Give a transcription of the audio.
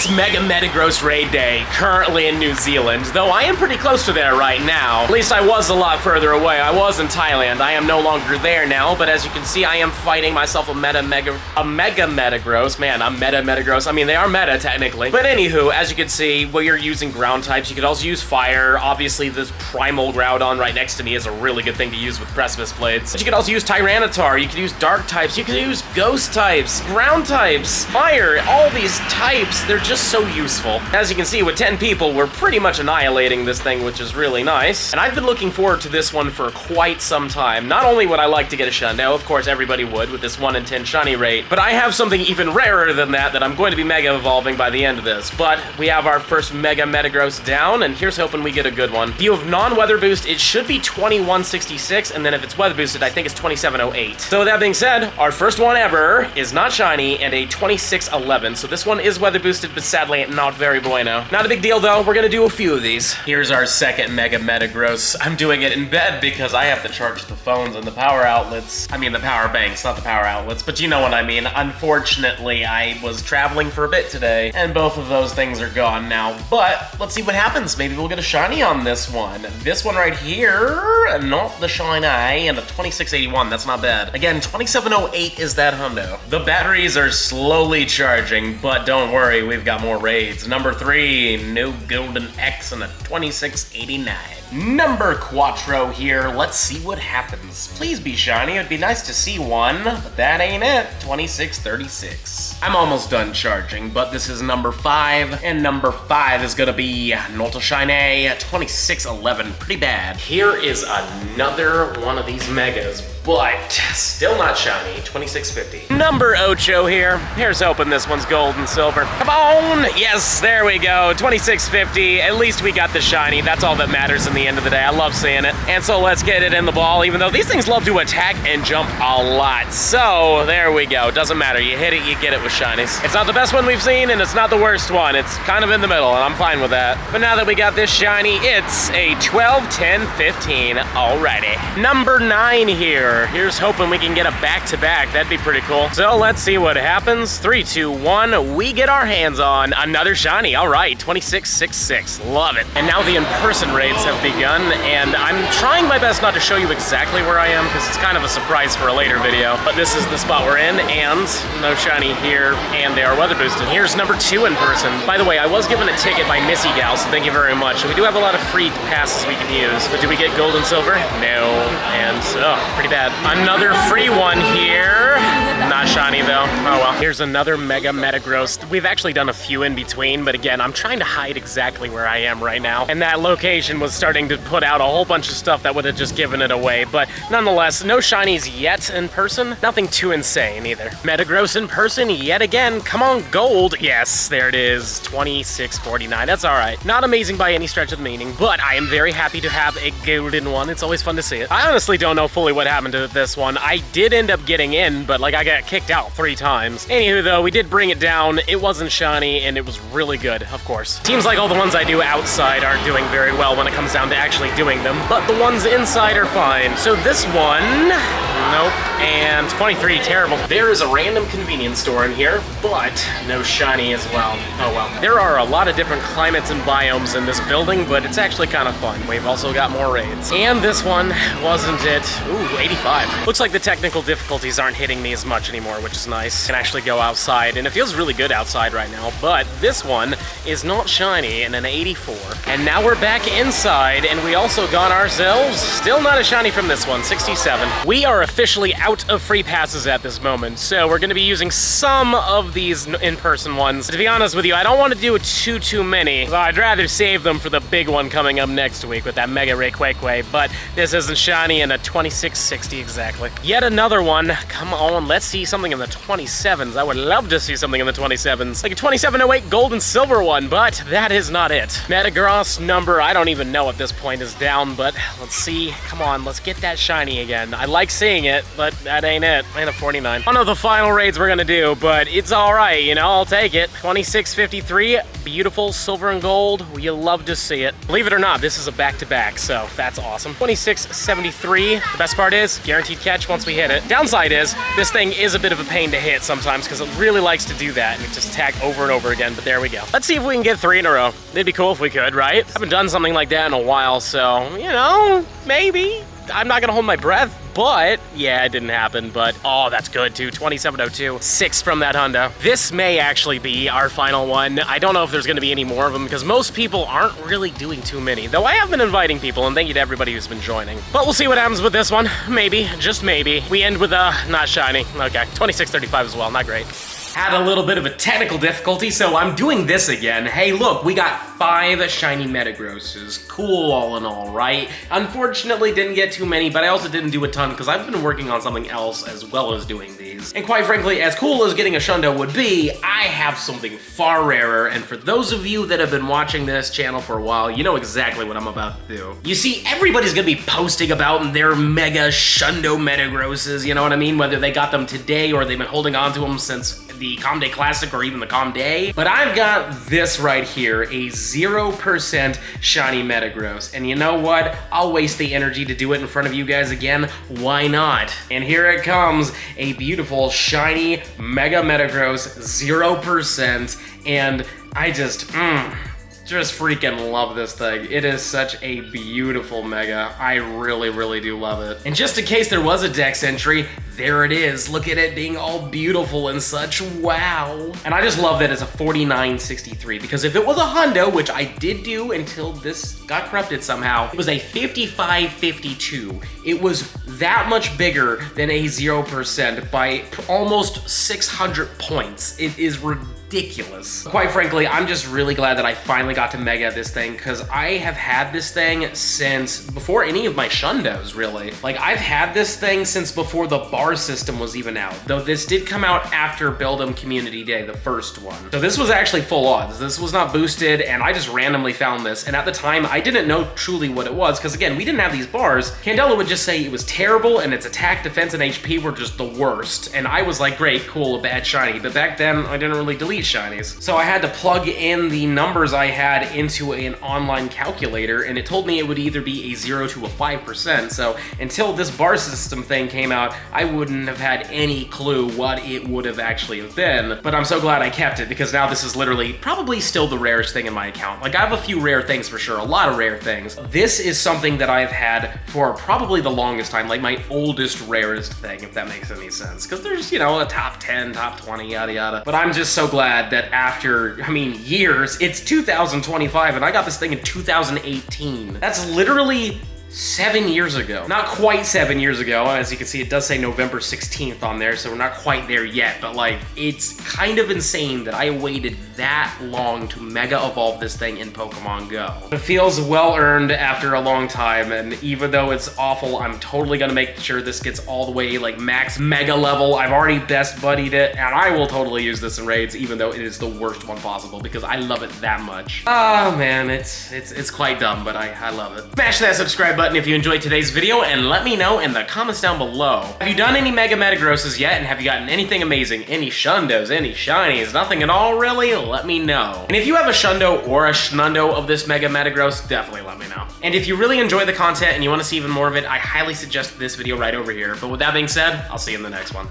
It's Mega Metagross Raid Day, currently in New Zealand, though I am pretty close to there right now. At least I was a lot further away. I was in Thailand. I am no longer there now, but as you can see, I am fighting myself a Mega Metagross. Man, I'm Mega Metagross. I mean, they are meta, technically. But anywho, as you can see, well, you're using ground types. You could also use fire. Obviously, this Primal Groudon right next to me is a really good thing to use with Precipice Blades. But you could also use Tyranitar. You could use Dark types. You could use Ghost types, Ground types, Fire. All these types, they're just so useful. As you can see, with 10 people, we're pretty much annihilating this thing, which is really nice. And I've been looking forward to this one for quite some time. Not only would I like to get a Shundo, of course everybody would with this 1 in 10 shiny rate, but I have something even rarer than that I'm going to be Mega Evolving by the end of this. But we have our first Mega Metagross down, and here's hoping we get a good one. If you have non-weather boost, it should be 2166, and then if it's weather boosted, I think it's 2708. So with that being said, our first one ever is not shiny and a 2611. So this one is weather boosted, but sadly not very bueno. Not a big deal though, we're gonna do a few of these. Here's our second Mega Metagross. I'm doing it in bed because I have to charge the phones and the power outlets. I mean the power banks, not the power outlets, but you know what I mean. Unfortunately, I was traveling for a bit today, and both of those things are gone now. But let's see what happens. Maybe we'll get a shiny on this one. This one right here, not the shiny, and a 2681, that's not bad. Again, 2708 is that hundo. The batteries are slowly charging, but don't worry, we've got more raids. Number 3, no Golden X and a 2689. Number Quattro here, let's see what happens. Please be shiny, it'd be nice to see one, but that ain't it, 2636. I'm almost done charging, but this is number 5, and number 5 is gonna be not a shiny, 2611, pretty bad. Here is another one of these megas, but still not shiny, 2650. Number Ocho here. Here's hoping this one's gold and silver. Come on! Yes, there we go, 2650. At least we got the shiny. That's all that matters in the end of the day. I love seeing it. And so let's get it in the ball, even though these things love to attack and jump a lot. So there we go. Doesn't matter. You hit it, you get it with shinies. It's not the best one we've seen, and it's not the worst one. It's kind of in the middle, and I'm fine with that. But now that we got this shiny, it's a 12, 10, 15. Alrighty. Number 9 here. Here's hoping we can get a back-to-back. That'd be pretty cool. So let's see what happens. 3, 2, 1. We get our hands on another shiny. All right, 2666. Love it. And now the in-person raids have begun, and I'm trying my best not to show you exactly where I am because it's kind of a surprise for a later video. But this is the spot we're in, and no shiny here, and they are weather boosted. Here's number 2 in person. By the way, I was given a ticket by Missy Gal, so thank you very much. We do have a lot of free passes we can use. But do we get gold and silver? No. And, pretty bad. Another free one here. Not shiny though. Oh well. Here's another Mega Metagross. We've actually done a few in between, but again, I'm trying to hide exactly where I am right now. And that location was starting to put out a whole bunch of stuff that would have just given it away. But nonetheless, no shinies yet in person. Nothing too insane either. Metagross in person yet again. Come on, gold. Yes, there it is. 2649. That's all right. Not amazing by any stretch of the meaning, but I am very happy to have a golden one. It's always fun to see it. I honestly don't know fully what happened to this one. I did end up getting in, but like I got kicked out 3 times. Anywho though, we did bring it down. It wasn't shiny and it was really good, of course. Seems like all the ones I do outside aren't doing very well when it comes down to actually doing them, but the ones inside are fine. So this one, nope, and 23, terrible. There is a random convenience store in here, but no shiny as well. Oh well. There are a lot of different climates and biomes in this building, but it's actually kind of fun. We've also got more raids. And this one wasn't it. Ooh, 85. Looks like the technical difficulties aren't hitting me as much anymore, which is nice. Can actually go outside, and it feels really good outside right now, but this one is not shiny and an 84. And now we're back inside, and we also got ourselves, still not a shiny from this one, 67. We are officially out of free passes at this moment, so we're gonna be using some of these in-person ones. To be honest with you, I don't want to do too many, so I'd rather save them for the big one coming up next week with that Mega Rayquaque, but this isn't shiny and a 2660 exactly. Yet another one. Come on, let's see something in the 27s. I would love to see something in the 27s. Like a 2708 gold and silver one, but that is not it. Metagross number, I don't even know at this point, is down, but let's see. Come on, let's get that shiny again. I like seeing it, but that ain't it. And a 49. One of the final raids we're gonna do, but it's all right, you know, I'll take it. 2653, beautiful silver and gold. You love to see it. Believe it or not, this is a back-to-back, so that's awesome. 2673, the best part is guaranteed catch once we hit it. Downside is this thing is a bit of a pain to hit sometimes because it really likes to do that and it just attack over and over again, but there we go. Let's see if we can get 3 in a row. It'd be cool if we could, right? I haven't done something like that in a while, so, you know, maybe. I'm not gonna hold my breath, but yeah, it didn't happen, but oh, that's good too. 2702, 6 from that hundo. This may actually be our final one. I don't know if there's gonna be any more of them because most people aren't really doing too many, though I have been inviting people, and thank you to everybody who's been joining. But we'll see what happens with this one. Maybe, just maybe. We end with not shiny. Okay, 2635 as well, not great. Had a little bit of a technical difficulty, so I'm doing this again. Hey, look, we got 5 shiny Metagrosses. Cool all in all, right? Unfortunately, didn't get too many, but I also didn't do a ton because I've been working on something else as well as doing these. And quite frankly, as cool as getting a Shundo would be, I have something far rarer, and for those of you that have been watching this channel for a while, you know exactly what I'm about to do. You see, everybody's gonna be posting about their mega Shundo Metagrosses, you know what I mean? Whether they got them today or they've been holding on to them since the Com Day Classic or even the Com Day. But I've got this right here, a 0% shiny Metagross. And you know what? I'll waste the energy to do it in front of you guys again. Why not? And here it comes, a beautiful shiny Mega Metagross 0%. And I just freaking love this thing. It is such a beautiful Mega. I really, really do love it. And just in case there was a Dex entry, there it is. Look at it being all beautiful and such. Wow. And I just love that it's a 4963 because if it was a hundo, which I did do until this got corrupted somehow, it was a 5552. It was that much bigger than a 0% by almost 600 points. It is ridiculous. Quite frankly, I'm just really glad that I finally got to Mega this thing because I have had this thing since before any of my Shundos, really. Like, I've had this thing since before the bar system was even out, though this did come out after Build 'em Community Day, the first one. So this was actually full odds. This was not boosted, and I just randomly found this, and at the time, I didn't know truly what it was, because again, we didn't have these bars. Candela would just say it was terrible, and its attack, defense, and HP were just the worst, and I was like, great, cool, a bad shiny, but back then, I didn't really delete shinies. So I had to plug in the numbers I had into an online calculator, and it told me it would either be a 0 to a 5%, so until this bar system thing came out, I wouldn't have had any clue what it would have actually have been, but I'm so glad I kept it because now this is literally probably still the rarest thing in my account. Like, I have a few rare things for sure, a lot of rare things. This is something that I've had for probably the longest time, like my oldest rarest thing, if that makes any sense. Because there's, you know, a top 10, top 20, yada yada. But I'm just so glad that after, I mean, years, it's 2025 and I got this thing in 2018. That's literally 7 years ago. Not quite 7 years ago. As you can see, it does say November 16th on there, so we're not quite there yet, but like, it's kind of insane that I waited that long to Mega Evolve this thing in Pokemon Go. It feels well earned after a long time, and even though it's awful, I'm totally gonna make sure this gets all the way like max Mega level. I've already best buddied it, and I will totally use this in raids, even though it is the worst one possible, because I love it that much. Oh man, it's quite dumb, but I love it. Smash that subscribe button if you enjoyed today's video, and let me know in the comments down below. Have you done any Mega Metagrosses yet, and have you gotten anything amazing? Any Shundos, any Shinies, nothing at all really? Let me know. And if you have a Shundo or a Shnundo of this Mega Metagross, definitely let me know. And if you really enjoy the content and you want to see even more of it, I highly suggest this video right over here. But with that being said, I'll see you in the next one.